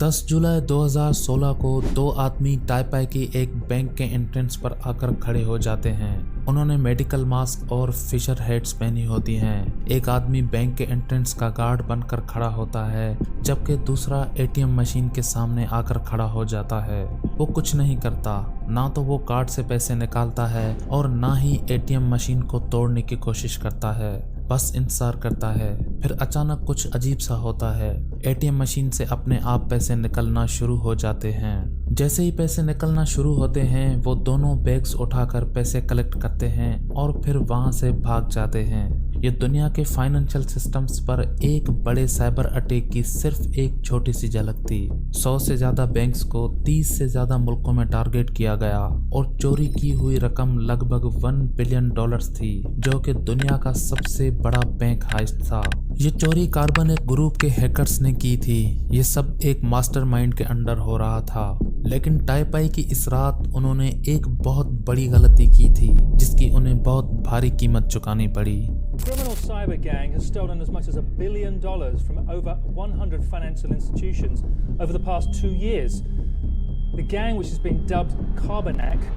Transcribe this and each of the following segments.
10 जुलाई 2016 को दो आदमी ताइपाई की एक बैंक के एंट्रेंस पर आकर खड़े हो जाते हैं। उन्होंने मेडिकल मास्क और फिशर हेड्स पहनी होती हैं। एक आदमी बैंक के एंट्रेंस का गार्ड बनकर खड़ा होता है, जबकि दूसरा एटीएम मशीन के सामने आकर खड़ा हो जाता है। वो कुछ नहीं करता, ना तो वो कार्ड से पैसे निकालता है और ना ही एटीएम मशीन को तोड़ने की कोशिश करता है, बस इंतजार करता है। फिर अचानक कुछ अजीब सा होता है। एटीएम मशीन से अपने आप पैसे निकलना शुरू हो जाते हैं। जैसे ही पैसे निकलना शुरू होते हैं, वो दोनों बैग्स उठाकर पैसे कलेक्ट करते हैं और फिर वहां से भाग जाते हैं। ये दुनिया के फाइनेंशियल सिस्टम्स पर एक बड़े साइबर अटैक की सिर्फ एक छोटी सी झलक थी। 100 से ज्यादा बैंक्स को 30 से ज्यादा मुल्कों में टारगेट किया गया और चोरी की हुई रकम लगभग $1 बिलियन थी, जो कि दुनिया का सबसे बड़ा बैंक हाइस्ट था। ये चोरी कार्बन एक ग्रुप के हैकर्स ने की थी। ये सब एक मास्टरमाइंड के अंडर हो रहा था, लेकिन ताइपाई की इस रात उन्होंने एक बहुत बड़ी गलती की थी, जिसकी उन्हें बहुत भारी कीमत चुकानी पड़ी। Criminal cyber gang has stolen as much as $1 billion from over 100 financial institutions over the past 2 years. The gang, which has been dubbed Carbonac.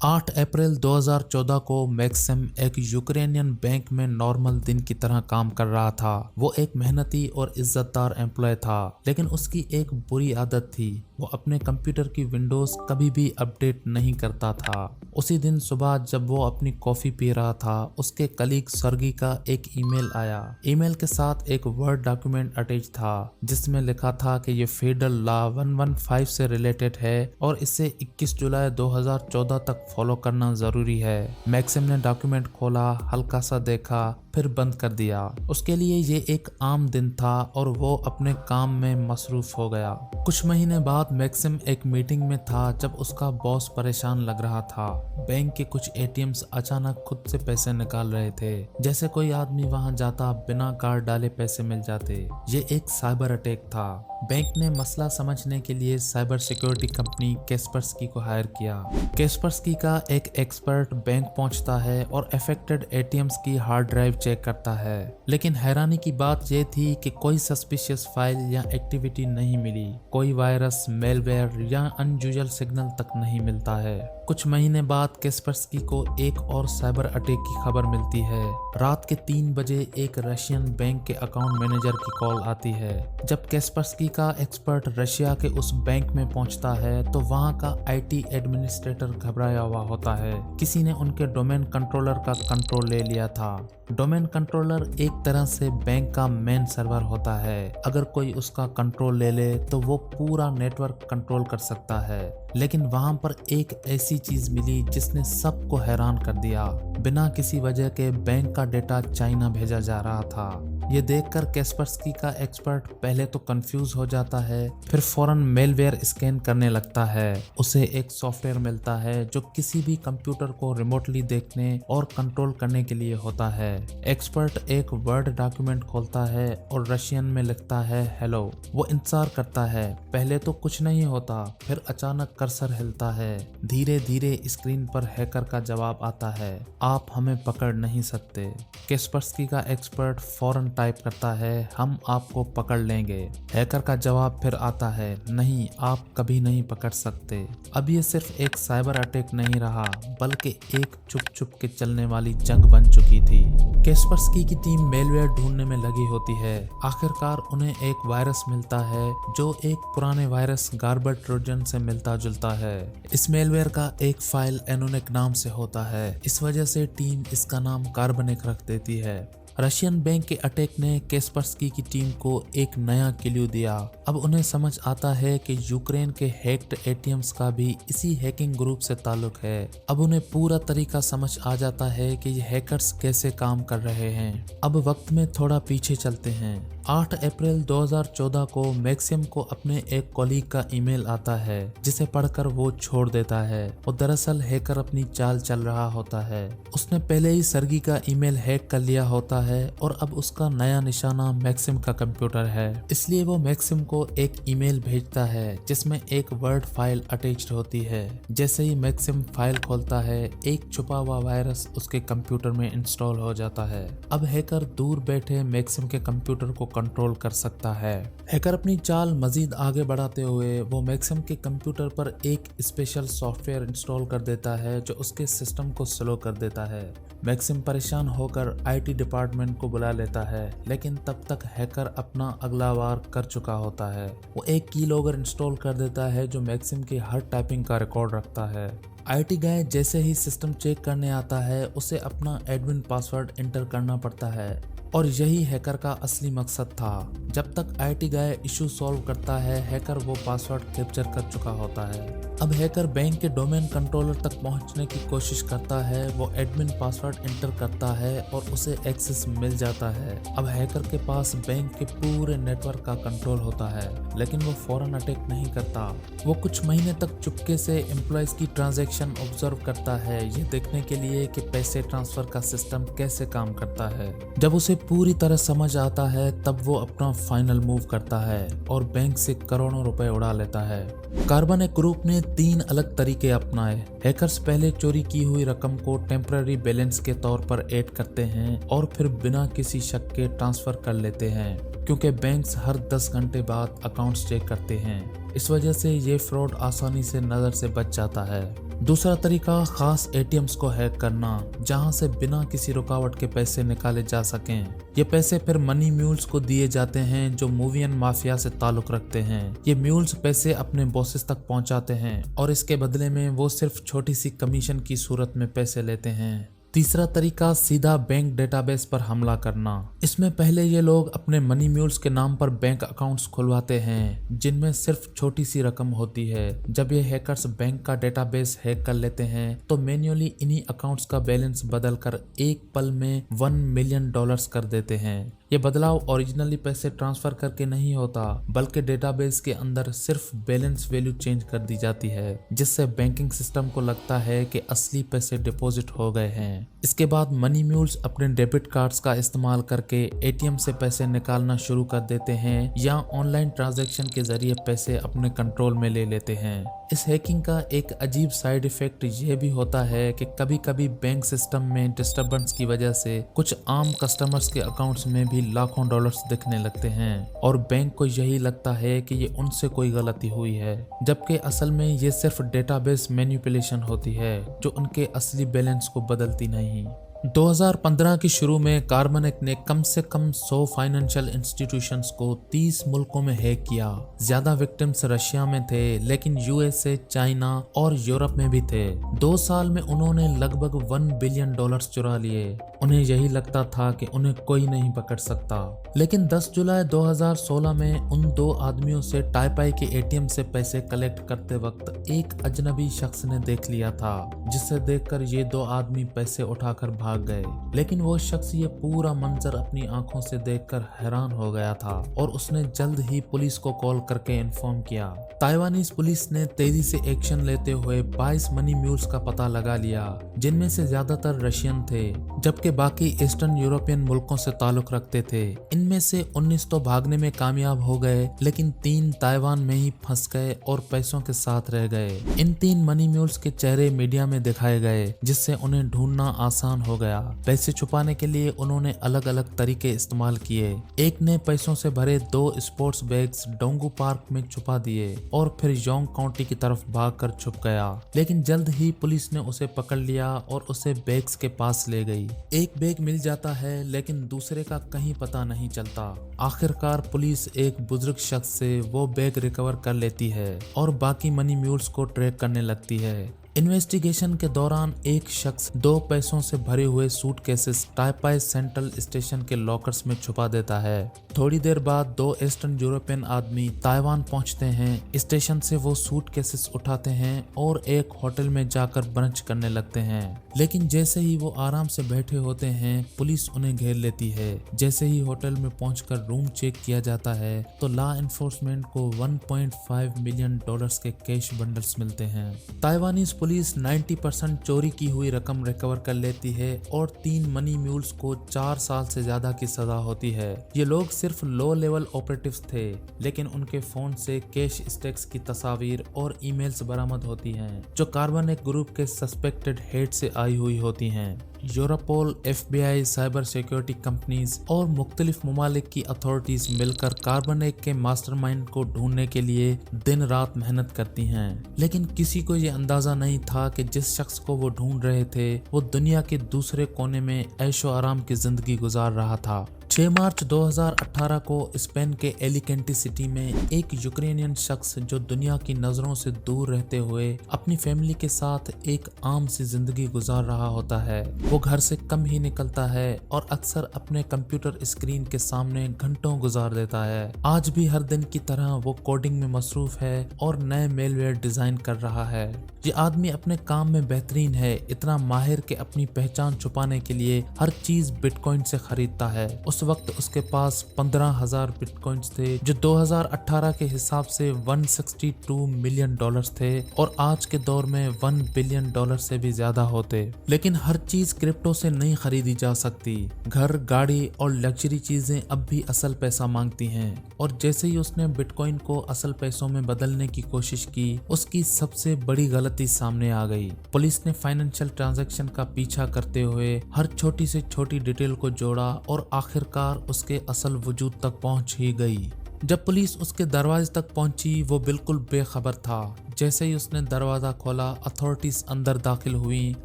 8 अप्रैल 2014 को मैक्सिम एक यूक्रेनियन बैंक में नॉर्मल दिन की तरह काम कर रहा था। वो एक मेहनती और इज्जतदार एम्प्लॉय था, लेकिन उसकी एक बुरी आदत थी। वो अपने कंप्यूटर की विंडोज कभी भी अपडेट नहीं करता था। उसी दिन सुबह जब वो अपनी कॉफी पी रहा था, उसके कलीग सर्गी का एक ईमेल आया। ईमेल के साथ एक वर्ड डॉक्यूमेंट अटैच था, जिसमें लिखा था कि ये फेडरल लॉ 115 से रिलेटेड है और इसे 21 जुलाई 2014 तक फॉलो करना जरूरी है। मैक्सिम ने डॉक्यूमेंट खोला, हल्का सा देखा, फिर बंद कर दिया। उसके लिए ये एक आम दिन था और वो अपने काम में मसरूफ हो गया। कुछ महीने बाद मैक्सिम एक मीटिंग में था जब उसका बॉस परेशान लग रहा था। बैंक के कुछ एटीएम्स अचानक खुद से पैसे निकाल रहे थे। जैसे कोई आदमी वहां जाता, बिना कार्ड डाले पैसे मिल जाते। ये एक साइबर अटैक था। बैंक ने मसला समझने के लिए साइबर सिक्योरिटी कंपनी कैस्परस्की को हायर किया। कैस्परस्की का एक एक्सपर्ट बैंक पहुंचता है और अफेक्टेड एटीएम्स की हार्ड ड्राइव चेक करता है, लेकिन हैरानी की बात यह थी कि कोई सस्पिशियस फाइल या एक्टिविटी नहीं मिली। कोई वायरस, मेलवेयर या अनयूजुअल सिग्नल तक नहीं मिलता है। कुछ महीने बाद कैस्परस्की को एक और साइबर अटैक की खबर मिलती है। रात के 3 बजे एक रशियन बैंक के अकाउंट मैनेजर की कॉल आती है। जब कैस्परस्की का एक्सपर्ट रशिया के उस बैंक में पहुंचता है, तो वहां का आईटी एडमिनिस्ट्रेटर घबराया हुआ होता है। किसी ने उनके डोमेन कंट्रोलर का कंट्रोल ले लिया था। डोमेन कंट्रोलर एक तरह से बैंक का मेन सर्वर होता है। अगर कोई उसका कंट्रोल ले ले तो वो पूरा नेटवर्क कंट्रोल कर सकता है। लेकिन वहां पर एक ऐसी चीज मिली जिसने सबको हैरान कर दिया। बिना किसी वजह के बैंक का डेटा चाइना भेजा जा रहा था। ये देखकर कैस्परस्की का एक्सपर्ट पहले तो कंफ्यूज हो जाता है, फिर फौरन मेलवेयर स्कैन करने लगता है। उसे एक सॉफ्टवेयर मिलता है जो किसी भी कंप्यूटर को रिमोटली देखने और कंट्रोल करने के लिए होता है। एक्सपर्ट एक वर्ड डॉक्यूमेंट खोलता है और रशियन में लिखता है हेलो। वो इंतजार करता है। पहले तो कुछ नहीं होता, फिर अचानक कर्सर हिलता है। धीरे धीरे स्क्रीन पर हैकर का जवाब आता है, आप हमें पकड़ नहीं सकते। कैस्परस्की का एक्सपर्ट फौरन टाइप करता है, हम आपको पकड़ लेंगे। हैकर का जवाब फिर आता है, नहीं, आप कभी नहीं पकड़ सकते। अब ये सिर्फ एक साइबर अटैक नहीं रहा, बल्कि एक छुप छुप के चलने वाली जंग बन चुकी थी। कैस्परस्की की टीम मेलवेयर ढूंढने में लगी होती है। आखिरकार उन्हें एक वायरस मिलता है जो एक पुराने वायरस गार्बर ट्रोजन से मिलता जुलता है। इस मेलवेयर का एक फाइल एनोनिक नाम से होता है। इस वजह से टीम इसका नाम कार्बनिक रख देती है। रशियन बैंक के अटैक ने कैस्परस्की की टीम को एक नया क्लू दिया। अब उन्हें समझ आता है कि यूक्रेन के हैक्ड एटीएम्स का भी इसी हैकिंग ग्रुप से ताल्लुक है। अब उन्हें पूरा तरीका समझ आ जाता है कि ये हैकर्स कैसे काम कर रहे हैं। अब वक्त में थोड़ा पीछे चलते हैं। 8 अप्रैल 2014 को मैक्सिम को अपने एक कॉलीग का ईमेल आता है, जिसे पढ़कर वो छोड़ देता है। और दरअसल हैकर अपनी चाल चल रहा होता है। उसने पहले ही सर्गी का ईमेल हैक कर लिया होता है और अब उसका नया निशाना मैक्सिम का कंप्यूटर है। इसलिए वो मैक्सिम को एक ईमेल भेजता है जिसमें एक वर्ड फाइल अटैच्ड होती है। जैसे ही मैक्सिम फाइल खोलता है, एक छुपा हुआ वायरस उसके कंप्यूटर में इंस्टॉल हो जाता है। अब हैकर दूर बैठे मैक्सिम के कंप्यूटर को कंट्रोल कर सकता है। हैकर अपनी चाल मजीद आगे बढ़ाते हुए वो मैक्सिम के कंप्यूटर पर एक स्पेशल सॉफ्टवेयर इंस्टॉल कर देता है जो उसके सिस्टम को स्लो कर देता है। मैक्सिम परेशान होकर आईटी डिपार्टमेंट को बुला लेता है, लेकिन तब तक हैकर अपना अगला वार कर चुका होता है। वो एक कीलॉगर इंस्टॉल कर देता है जो मैक्सिम की हर टाइपिंग का रिकॉर्ड रखता है। आईटी गाय जैसे ही सिस्टम चेक करने आता है उसे अपना एडमिन पासवर्ड एंटर करना पड़ता है और यही हैकर का असली मकसद था। जब तक आईटी गाय इशू सॉल्व करता है हैकर वो पासवर्ड कैप्चर कर चुका होता है। अब हैकर बैंक के डोमेन कंट्रोलर तक पहुंचने की कोशिश करता है। वो एडमिन पासवर्ड एंटर करता है और उसे एक्सेस मिल जाता है। अब हैकर के पास बैंक के पूरे नेटवर्क का कंट्रोल होता है, लेकिन वो फौरन अटैक नहीं करता। वो कुछ महीने तक चुपके से एम्प्लॉयज की ट्रांजैक्शन ऑब्जर्व करता है, ये देखने के लिए कि पैसे ट्रांसफर का सिस्टम कैसे काम करता है। जब उसे पूरी तरह समझ आता है तब वो अपना फाइनल मूव करता है और बैंक से करोड़ों रुपए उड़ा लेता है। कार्बन एक ग्रुप ने 3 अलग तरीके अपनाए। हैकर्स पहले चोरी की हुई रकम को टेम्पररी बैलेंस के तौर पर ऐड करते हैं और फिर बिना किसी शक के ट्रांसफर कर लेते हैं, क्योंकि बैंक्स हर 10 घंटे बाद अकाउंट्स चेक करते हैं। इस वजह से ये फ्रॉड आसानी से नजर से बच जाता है। दूसरा तरीका खास एटीएम्स को हैक करना, जहां से बिना किसी रुकावट के पैसे निकाले जा सकें। ये पैसे फिर मनी म्यूल्स को दिए जाते हैं जो मूवियन माफिया से ताल्लुक रखते हैं। ये म्यूल्स पैसे अपने बॉसेस तक पहुंचाते हैं और इसके बदले में वो सिर्फ छोटी सी कमीशन की सूरत में पैसे लेते हैं। तीसरा तरीका सीधा बैंक डेटाबेस पर हमला करना। इसमें पहले ये लोग अपने मनी म्यूल्स के नाम पर बैंक अकाउंट्स खुलवाते हैं जिनमें सिर्फ छोटी सी रकम होती है। जब ये हैकर्स बैंक का डेटाबेस हैक कर लेते हैं तो मैन्युअली इन्हीं अकाउंट्स का बैलेंस बदलकर एक पल में $1 मिलियन कर देते हैं। ये बदलाव ओरिजिनली पैसे ट्रांसफर करके नहीं होता, बल्कि डेटाबेस के अंदर सिर्फ बैलेंस वैल्यू चेंज कर दी जाती है, जिससे बैंकिंग सिस्टम को लगता है कि असली पैसे डिपॉजिट हो गए हैं। इसके बाद मनी म्यूल्स अपने डेबिट कार्ड्स का इस्तेमाल करके एटीएम से पैसे निकालना शुरू कर देते हैं या ऑनलाइन ट्रांजैक्शन के जरिए पैसे अपने कंट्रोल में ले लेते हैं। इस हैकिंग का एक अजीब साइड इफेक्ट ये भी होता है कि कभी कभी बैंक सिस्टम में डिस्टर्बेंस की वजह से कुछ आम कस्टमर्स के अकाउंट्स में भी लाखों डॉलर्स दिखने लगते हैं और बैंक को यही लगता है कि ये उनसे कोई गलती हुई है, जबकि असल में ये सिर्फ डेटाबेस मैनिपुलेशन होती है जो उनके असली बैलेंस को बदलती नहीं। 2015 के शुरू में कार्बन ने कम से कम 100 फाइनेंशियल इंस्टीट्यूशंस को 30 मुल्कों में हैक किया। ज्यादा विक्टिम्स रशिया में थे, लेकिन यूएसए, चाइना और यूरोप में भी थे। 2 साल में उन्होंने लगभग $1 बिलियन चुरा लिए। उन्हें यही लगता था कि उन्हें कोई नहीं पकड़ सकता, लेकिन 10 जुलाई 2016 में उन 2 आदमियों से टाइपाई के एटीएम से पैसे कलेक्ट करते वक्त एक अजनबी शख्स ने देख लिया था, जिसे देखकर ये 2 आदमी पैसे उठाकर भाग गए। लेकिन वो शख्स ये पूरा मंजर अपनी आंखों से देखकर हैरान हो गया था और उसने जल्द ही पुलिस को कॉल करके इन्फॉर्म किया। ताइवानीज पुलिस ने तेजी से एक्शन लेते हुए 22 मनी म्यूल्स का पता लगा लिया, जिनमें से ज्यादातर रशियन थे, जबकि बाकी ईस्टर्न यूरोपियन मुल्कों से ताल्लुक रखते थे। इनमें से 19 तो भागने में कामयाब हो गए, लेकिन 3 ताइवान में ही फंस गए और पैसों के साथ रह गए। इन 3 मनी म्यूल्स के चेहरे मीडिया में दिखाए गए, जिससे उन्हें ढूंढना आसान हो गया। पैसे छुपाने के लिए उन्होंने अलग अलग तरीके इस्तेमाल किए। एक ने पैसों से भरे 2 स्पोर्ट्स बैग्स डोंगू पार्क में छुपा दिए और फिर योंग काउंटी की तरफ भागकर छुप गया, लेकिन जल्द ही पुलिस ने उसे पकड़ लिया और उसे बैग्स के पास ले गई। एक बैग मिल जाता है, लेकिन दूसरे का कहीं पता नहीं चलता। आखिरकार पुलिस एक बुजुर्ग शख्स से वो बैग रिकवर कर लेती है और बाकी मनी म्यूल्स को ट्रैक करने लगती है। इन्वेस्टिगेशन के दौरान एक शख्स 2 पैसों से भरे हुए सूटकेसेस टाइपाई सेंट्रल स्टेशन के लॉकर्स में छुपा देता है। थोड़ी देर बाद 2 ईस्टर्न यूरोपियन आदमी ताइवान पहुंचते हैं। स्टेशन से वो सूटकेसेस उठाते हैं और एक होटल में जाकर ब्रंच करने लगते हैं, लेकिन जैसे ही वो आराम से बैठे होते हैं पुलिस उन्हें घेर लेती है। जैसे ही होटल में पहुंचकर रूम चेक किया जाता है तो लॉ एनफोर्समेंट को $1.5 मिलियन के कैश बंडल्स मिलते हैं। ताइवानीज पुलिस 90% चोरी की हुई रकम रिकवर कर लेती है और 3 मनी म्यूल्स को 4 साल से ज्यादा की सजा होती है। ये लोग सिर्फ लो लेवल ऑपरेटिव्स थे, लेकिन उनके फोन से कैश स्टैक्स की तस्वीर और ईमेल्स बरामद होती हैं, जो कार्बन एक ग्रुप के सस्पेक्टेड हेड से आई हुई होती हैं। Europol, FBI, cyber security companies और मुख्तलिफ ममालिक की अथॉरिटीज मिलकर कार्बनेक के मास्टरमाइंड को ढूंढने के लिए दिन रात मेहनत करती हैं। लेकिन किसी को ये अंदाजा नहीं था कि जिस शख्स को वो ढूंढ रहे थे वो दुनिया के दूसरे कोने में ऐशो आराम की जिंदगी गुजार रहा था। 6 मार्च 2018 को स्पेन के एलिकेंटी सिटी में एक यूक्रेनियन शख्स जो दुनिया की नज़रों से दूर रहते हुए अपनी फैमिली के साथ एक आम सी जिंदगी गुजार रहा होता है। वो घर से कम ही निकलता है और अक्सर अपने कंप्यूटर स्क्रीन के सामने घंटों गुजार देता है। आज भी हर दिन की तरह वो कोडिंग में मसरूफ है और नए मेलवेयर डिजाइन कर रहा है। ये आदमी अपने काम में बेहतरीन है, इतना माहिर कि अपनी पहचान छुपाने के लिए हर चीज बिटकॉइन से खरीदता है। उस वक्त उसके पास 15,000 बिटकॉइंस थे जो 2018 के हिसाब से 162 मिलियन डॉलर्स थे और आज के दौर में 1 बिलियन डॉलर से भी ज्यादा होते। लेकिन हर चीज क्रिप्टो से नहीं खरीदी जा सकती। घर, गाड़ी और लग्जरी चीजें अब भी असल पैसा मांगती हैं और जैसे ही उसने बिटकॉइन को असल पैसों में बदलने की कोशिश की उसकी सबसे बड़ी गलती सामने आ गई। पुलिस ने फाइनेंशियल ट्रांजैक्शन का पीछा करते हुए हर छोटी से छोटी डिटेल को जोड़ा और आखिरकार उसके असल वजूद तक पहुंच ही गई। जब पुलिस उसके दरवाजे तक पहुंची वो बिल्कुल बेखबर था। जैसे ही उसने दरवाजा खोला अथॉरिटीज अंदर दाखिल हुई।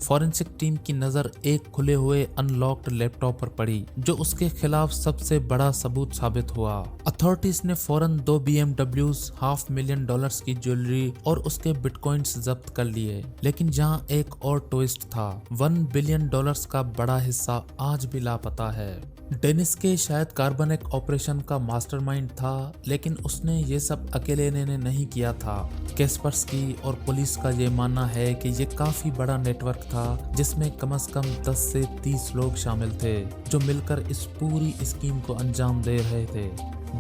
फॉरेंसिक टीम की नजर एक खुले हुए अनलॉक्ड लैपटॉप पर पड़ी जो उसके खिलाफ सबसे बड़ा सबूत साबित हुआ। अथॉरिटीज ने फौरन 2 BMWs, $500,000 की ज्वेलरी और उसके बिटकॉइंस जब्त कर लिए। लेकिन यहाँ एक और ट्विस्ट था। $1 बिलियन का बड़ा हिस्सा आज भी लापता है। डेनिस के शायद कार्बनेक ऑपरेशन का मास्टरमाइंड था, लेकिन उसने ये सब अकेले ने नहीं किया था। कैस्पर्सकी और पुलिस का ये मानना है कि ये काफी बड़ा नेटवर्क था जिसमें कम से कम 10 से 30 लोग शामिल थे जो मिलकर इस पूरी स्कीम को अंजाम दे रहे थे।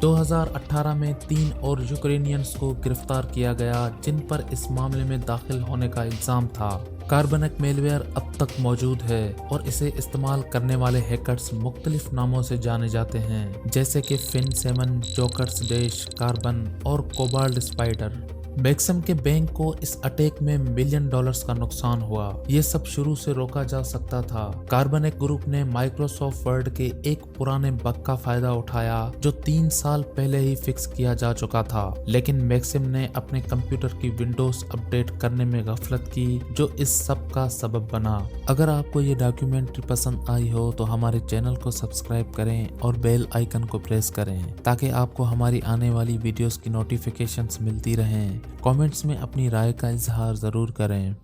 2018 में 3 और यूक्रेनियंस को गिरफ्तार किया गया जिन पर इस मामले में दाखिल होने का इल्जाम था। कार्बनेक मेलवेयर अब तक मौजूद है और इसे इस्तेमाल करने वाले हैकर्स मुख्तलिफ नामों से जाने जाते हैं जैसे कि FIN7, जोकर्स डैश, कार्बन और कोबाल्ट स्पाइडर। मैक्सिम के बैंक को इस अटैक में $1 मिलियन का नुकसान हुआ। ये सब शुरू से रोका जा सकता था। कार्बनेक ग्रुप ने माइक्रोसॉफ्ट वर्ड के एक पुराने बग का फायदा उठाया जो 3 साल पहले ही फिक्स किया जा चुका था, लेकिन मैक्सिम ने अपने कंप्यूटर की विंडोज अपडेट करने में गफलत की जो इस सब का सबब बना। अगर आपको ये डॉक्यूमेंट्री पसंद आई हो तो हमारे चैनल को सब्सक्राइब करें और बेल आइकन को प्रेस करें ताकि आपको हमारी आने वाली वीडियोस की नोटिफिकेशंस मिलती रहें। कमेंट्स में अपनी राय का इजहार जरूर करें।